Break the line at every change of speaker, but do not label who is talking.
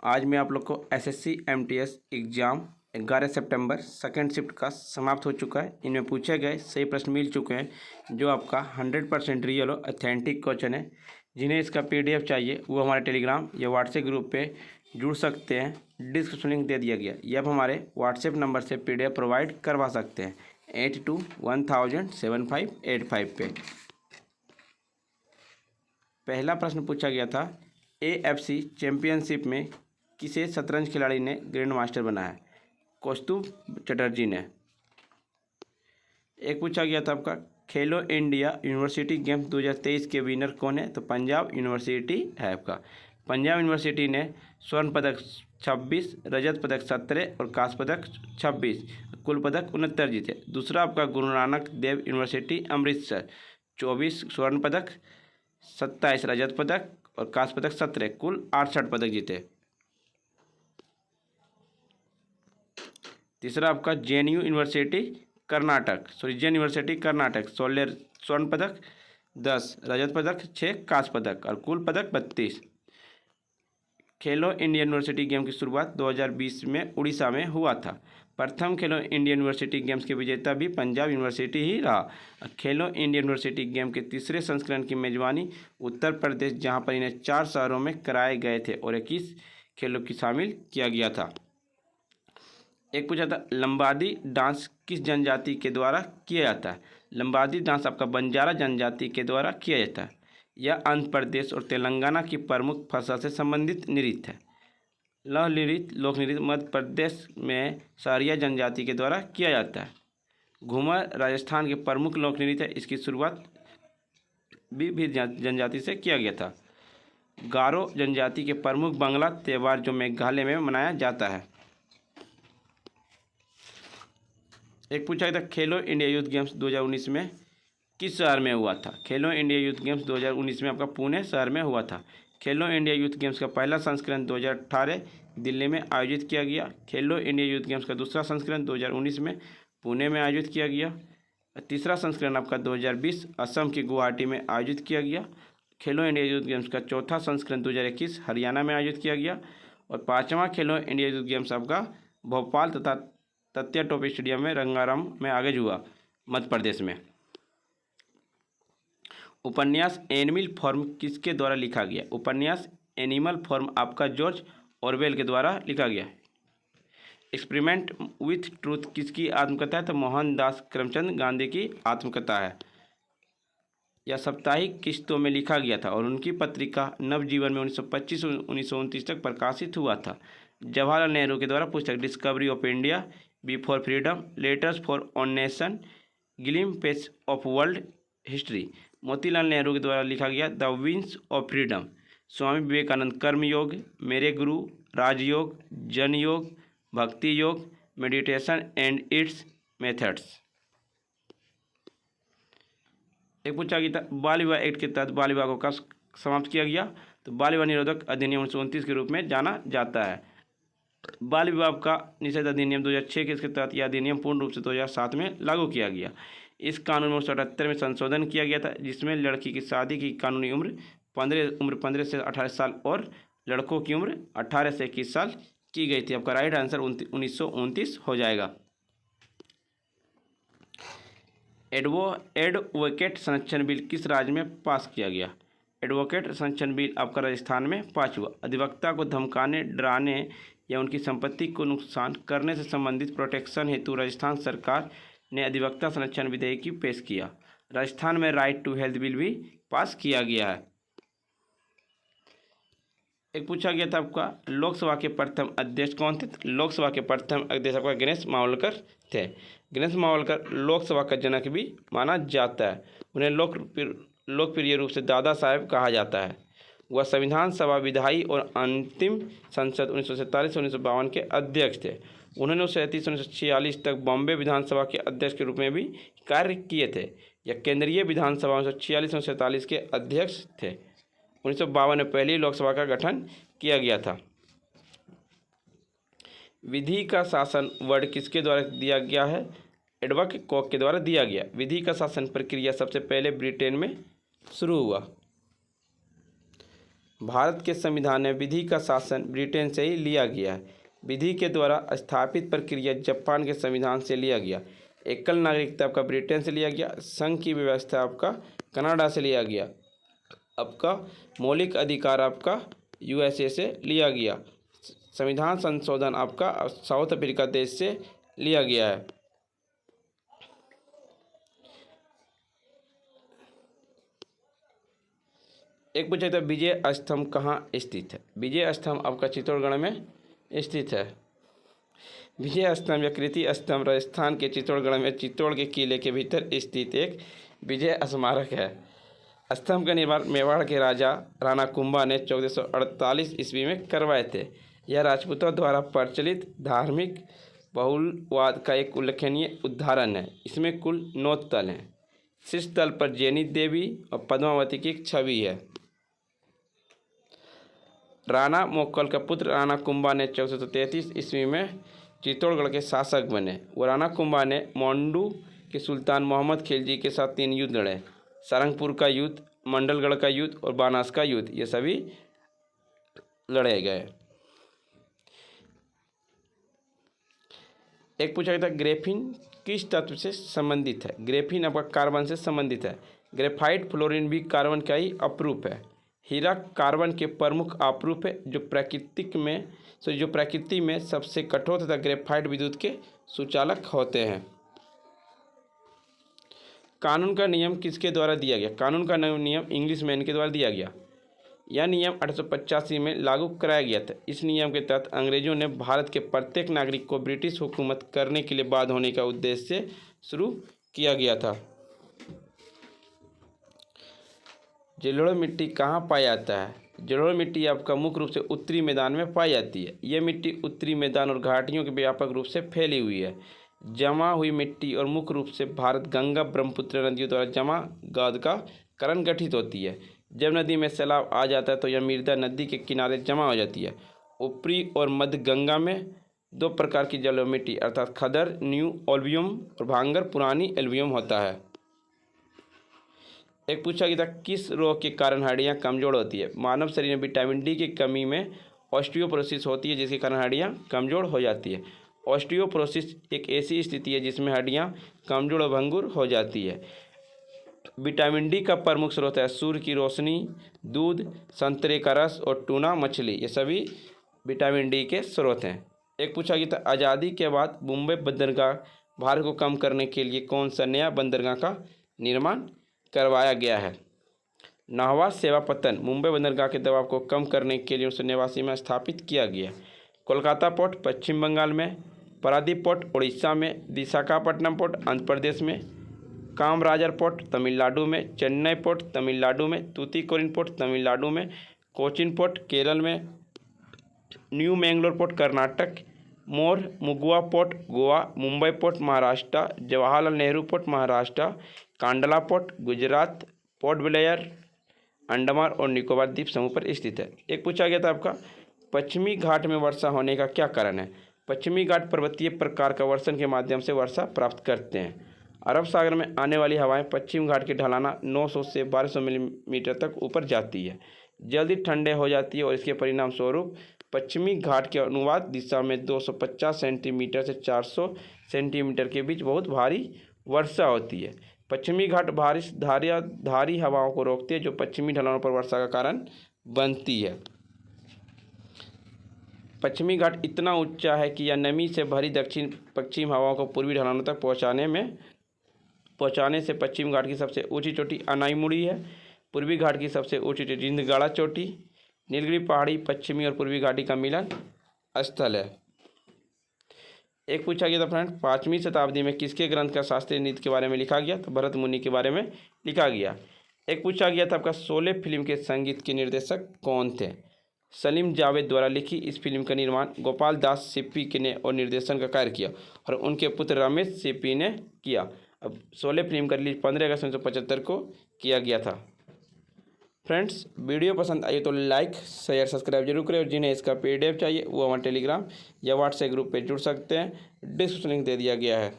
आज मैं आप लोग को एसएससी एमटीएस एग्ज़ाम 11 सितंबर सेकेंड शिफ्ट का समाप्त हो चुका है। इनमें पूछे गए सही प्रश्न मिल चुके हैं जो आपका 100% रियल और ऑथेंटिक क्वेश्चन है। जिन्हें इसका पीडीएफ चाहिए वो हमारे टेलीग्राम या व्हाट्सएप ग्रुप पे जुड़ सकते हैं। डिस्क्रिप्शन लिंक दे दिया गया, या आप हमारे व्हाट्सएप नंबर से पीडीएफ प्रोवाइड करवा सकते हैं 82107585 पे। पहला प्रश्न पूछा गया था, एएफसी चैंपियनशिप में किसे शतरंज खिलाड़ी ने ग्रैंड मास्टर बनाया? कौस्तुभ चटर्जी ने। एक पूछा गया था आपका, खेलो इंडिया यूनिवर्सिटी गेम्स 2023 के विनर कौन है? तो पंजाब यूनिवर्सिटी है आपका। पंजाब यूनिवर्सिटी ने स्वर्ण पदक 26, रजत पदक 17 और कांस्य पदक 26, कुल पदक 69 जीते। दूसरा आपका गुरु नानक देव यूनिवर्सिटी अमृतसर 24 स्वर्ण पदक, 27 रजत पदक और कांस्य पदक 17, कुल 68 पदक जीते। तीसरा आपका JNU university Karnataka, Jain university Karnataka 16 स्वर्ण पदक, 10 रजत पदक, 6 कांस्य पदक और कुल पदक 32। खेलो इंडिया यूनिवर्सिटी गेम की शुरुआत 2020 में उड़ीसा में हुआ था। प्रथम खेलो इंडिया यूनिवर्सिटी गेम्स के विजेता भी पंजाब यूनिवर्सिटी ही रहा। खेलो इंडिया यूनिवर्सिटी गेम के तीसरे संस्करण की मेजबानी उत्तर प्रदेश, जहां पर इन्हें 4 शहरों में कराए गए थे और 21 खेलों की शामिल किया गया था। एक पूछा था, लंबादी डांस किस जनजाति के द्वारा किया जाता है? लंबादी डांस आपका बंजारा जनजाति के द्वारा किया जाता है। यह आंध्र प्रदेश और तेलंगाना की प्रमुख फसल से संबंधित नृत्य है। लौह नृत्य लोक नृत्य मध्य प्रदेश में सहरिया जनजाति के द्वारा किया जाता है। घूमर राजस्थान के प्रमुख लोक नृत्य है। इसकी शुरुआत भी जनजाति से किया गया था। गारो जनजाति के प्रमुख बांग्ला त्यौहार जो मेघालय में मनाया जाता है। एक पूछा था, खेलो इंडिया यूथ गेम्स 2019 में किस शहर में हुआ था? खेलो इंडिया यूथ गेम्स 2019 में आपका पुणे शहर में हुआ था। खेलो इंडिया यूथ गेम्स का पहला संस्करण 2018 दिल्ली में आयोजित किया गया। खेलो इंडिया यूथ गेम्स का दूसरा संस्करण 2019 में पुणे में आयोजित किया गया। तीसरा संस्करण आपका 2020 असम के गुवाहाटी में आयोजित किया गया। खेलो इंडिया यूथ गेम्स का चौथा संस्करण 2021 हरियाणा में आयोजित किया गया। और पाँचवा खेलो इंडिया यूथ गेम्स आपका भोपाल तथा तत्या टोपी स्टेडियम में रंगारंग में आयोजित हुआ मध्य प्रदेश में। उपन्यास एनिमल फॉर्म किसके द्वारा लिखा गया? उपन्यास एनिमल फॉर्म आपका जॉर्ज ऑरवेल के द्वारा लिखा गया। एक्सपेरिमेंट विथ ट्रूथ किसकी आत्मकथा है? तो मोहनदास करमचंद गांधी की आत्मकथा है। यह साप्ताहिक किस्तों में लिखा गया था और उनकी पत्रिका नवजीवन में 1925-1929 तक प्रकाशित हुआ था। जवाहरलाल नेहरू के द्वारा पुस्तक discovery of India, before freedom, letters for on nation, glimpses of world history, Motilal Nehru के द्वारा लिखा गया the wings of freedom, Swami Vivekananda कर्मयोग, मेरे गुरु, राजयोग, जन योग, भक्ति योग, मेडिटेशन एंड इट्स मेथड्स। एक पूछा गया था, बाल विवाह एक्ट के तहत बाल विवाह को कब समाप्त किया गया? तो बाल विवाह निरोधक अधिनियम 1929 के रूप में जाना जाता है। बाल विवाह का निषेध अधिनियम 2006 के इसके तहत यह अधिनियम पूर्ण रूप से 2007 में लागू किया गया। इस कानून में 1978 में संशोधन किया गया था, जिसमें लड़की की शादी की कानूनी उम्र 15 से 18 साल और लड़कों की उम्र 18 से 21 साल की गई थी। आपका राइट आंसर 1929 हो जाएगा। एडवोकेट संरक्षण बिल किस राज्य में पास किया गया? एडवोकेट संरक्षण बिल आपका राजस्थान में पास हुआ। अधिवक्ता को धमकाने, डराने या उनकी संपत्ति को नुकसान करने से संबंधित प्रोटेक्शन हेतु राजस्थान सरकार ने अधिवक्ता संरक्षण विधेयक की पेश किया। राजस्थान में राइट टू हेल्थ बिल भी पास किया गया है। एक पूछा गया था आपका, लोकसभा के प्रथम अध्यक्ष कौन थे? लोकसभा के प्रथम अध्यक्ष आपका गणेश मावलकर थे। गणेश मावलकर लोकसभा का जनक भी माना जाता है। उन्हें लोकप्रिय रूप से दादा साहेब कहा जाता है। वह संविधान सभा, विधायी और अंतिम संसद 1947 से 1952 के अध्यक्ष थे। उन्होंने 1937 से 1946 तक बॉम्बे विधानसभा के अध्यक्ष के रूप में भी कार्य किए थे। यह केंद्रीय विधानसभा 1946 से 1947 के अध्यक्ष थे। 1952 में पहली लोकसभा का गठन किया गया था। विधि का शासन वर्ड किसके द्वारा दिया गया है? एडवर्ड कॉक के द्वारा दिया गया। विधि का शासन प्रक्रिया सबसे पहले ब्रिटेन में शुरू हुआ। भारत के संविधान में विधि का शासन ब्रिटेन से ही लिया गया है। विधि के द्वारा स्थापित प्रक्रिया जापान के संविधान से लिया गया। एकल नागरिकता आपका ब्रिटेन से लिया गया। संघ की व्यवस्था आपका कनाडा से लिया गया। आपका मौलिक अधिकार आपका यूएसए से लिया गया। संविधान संशोधन आपका साउथ अफ्रीका देश से लिया गया है। एक पूछा था विजय स्तंभ कहाँ स्थित है। विजय स्तंभ आपका चित्तौड़गढ़ में स्थित है। विजय स्तंभ या कीर्ति स्तंभ राजस्थान के चित्तौड़गढ़ में चित्तौड़ के किले के भीतर स्थित एक विजय स्मारक है। स्तंभ का निर्माण मेवाड़ के राजा राणा कुंभा ने 1448 ईस्वी में करवाए थे। यह राजपूतों द्वारा प्रचलित धार्मिक बहुलवाद का एक उल्लेखनीय उदाहरण है। इसमें कुल 9 तल हैं। शीर्ष तल पर जैनी देवी और पद्मावती की एक छवि है। राणा मोक्कल का पुत्र राणा कुंभा ने 1433 ईस्वी में चित्तौड़गढ़ के शासक बने। वो राणा कुंभा ने मांडू के सुल्तान मोहम्मद खिलजी के साथ 3 युद्ध लड़े। सारंगपुर का युद्ध, मंडलगढ़ का युद्ध और बानास का युद्ध, ये सभी लड़े गए। एक पूछा गया था ग्रेफिन किस तत्व से संबंधित है। ग्रेफिन आपका कार्बन से संबंधित है। ग्रेफाइट फ्लोरीन भी कार्बन का ही अपरूप है। हीरा कार्बन के प्रमुख अपरूप है जो प्रकृति में सबसे कठोर तथा ग्रेफाइट विद्युत के सुचालक होते हैं। कानून का नियम किसके द्वारा दिया गया। कानून का नियम इंग्लिशमैन के द्वारा दिया गया। यह नियम 1885 में लागू कराया गया था। इस नियम के तहत अंग्रेजों ने भारत के प्रत्येक नागरिक को ब्रिटिश हुकूमत करने के लिए बाध्य होने का उद्देश्य से शुरू किया गया था। जलोढ़ मिट्टी कहाँ पाया जाता है। जलोढ़ मिट्टी आपका मुख्य रूप से उत्तरी मैदान में पाई जाती है। यह मिट्टी उत्तरी मैदान और घाटियों के व्यापक रूप से फैली हुई है। जमा हुई मिट्टी और मुख्य रूप से भारत गंगा ब्रह्मपुत्र नदियों द्वारा जमा गाद का कारण गठित होती है। जब नदी में सैलाब आ जाता है तो यह मृदा नदी के किनारे जमा हो जाती है। ऊपरी और मध्य गंगा में 2 प्रकार की जलोढ़ मिट्टी अर्थात खदर न्यू एल्युवियम और भांगर पुरानी एल्युवियम होता है। एक पूछा गया था किस रोग के कारण हड्डियां कमजोर होती है। मानव शरीर में विटामिन डी की कमी में ऑस्टियोपोरोसिस होती है जिसके कारण हड्डियां कमजोर हो जाती है। ऑस्टियोपोरोसिस एक ऐसी स्थिति है जिसमें हड्डियां कमजोर और भंगुर हो जाती है। विटामिन डी का प्रमुख स्रोत है सूर्य की रोशनी, दूध, संतरे का रस और टूना मछली, ये सभी विटामिन डी के स्रोत हैं। एक पूछा गया था आज़ादी के बाद मुंबई बंदरगाह भार को कम करने के लिए कौन सा नया बंदरगाह का निर्माण करवाया गया है। नाहवा सेवापतन मुंबई बंदरगाह के दबाव को कम करने के लिए उसे निवासी में स्थापित किया गया। कोलकाता पोर्ट पश्चिम बंगाल में, पारादीप पोर्ट उड़ीसा में, विशाखापट्टनम पोर्ट आंध्र प्रदेश में, कामराजर पोर्ट तमिलनाडु में, चेन्नई पोर्ट तमिलनाडु में, तूतीकोरिन पोर्ट तमिलनाडु में, कोचिन पोर्ट केरल में, न्यू मैंगलोर पोर्ट कर्नाटक, मुगुआ port Goa, Mumbai port Maharashtra, Jawaharlal Nehru port Maharashtra, Kandla port Gujarat, port Blair Andaman और निकोबार द्वीप समूह पर स्थित है। एक पूछा गया था आपका पश्चिमी घाट में वर्षा होने का क्या कारण है। पश्चिमी घाट पर्वतीय प्रकार का वर्षण के माध्यम से वर्षा प्राप्त करते हैं। अरब सागर में आने वाली हवाएं पश्चिम घाट की ढलाना 900 से 1200 मिलीमीटर तक ऊपर जाती है, जल्दी ठंडे हो जाती है और इसके परिणाम स्वरूप पश्चिमी घाट के अनुवाद दिशा में 250 सेंटीमीटर से 400 सेंटीमीटर के बीच बहुत भारी वर्षा होती है। पश्चिमी घाट धारी हवाओं को रोकती है जो पश्चिमी ढलानों पर वर्षा का कारण बनती है। पश्चिमी घाट इतना ऊंचा है कि यह नमी से भरी दक्षिण पश्चिम हवाओं को पूर्वी ढलानों तक पहुंचाने से पश्चिम घाट की सबसे ऊंची चोटी अनाईमुड़ी है। पूर्वी घाट की सबसे ऊंची चोटी जिंदगाड़ा चोटी, नीलगिरी पहाड़ी पश्चिमी और पूर्वी घाटी का मिलन स्थल है। एक पूछा गया था फ्रेंड 5वीं शताब्दी में किसके ग्रंथ का शास्त्रीय नृत्य के बारे में लिखा गया, तो भरत मुनि के बारे में लिखा गया। एक पूछा गया था आपका शोले फिल्म के संगीत के निर्देशक कौन थे। सलीम जावेद द्वारा लिखी इस फिल्म का निर्माण गोपाल दास सिप्पी ने और निर्देशन का कार्य किया और उनके पुत्र रमेश सिप्पी ने किया। अब शोले फिल्म का रिलीज 15 अगस्त 1975 को किया गया था। फ्रेंड्स वीडियो पसंद आई तो लाइक शेयर सब्सक्राइब जरूर करें और जिन्हें इसका PDF चाहिए वो हमारे टेलीग्राम या व्हाट्सएप ग्रुप पे जुड़ सकते हैं। डिस्क्रिप्शन लिंक दे दिया गया है।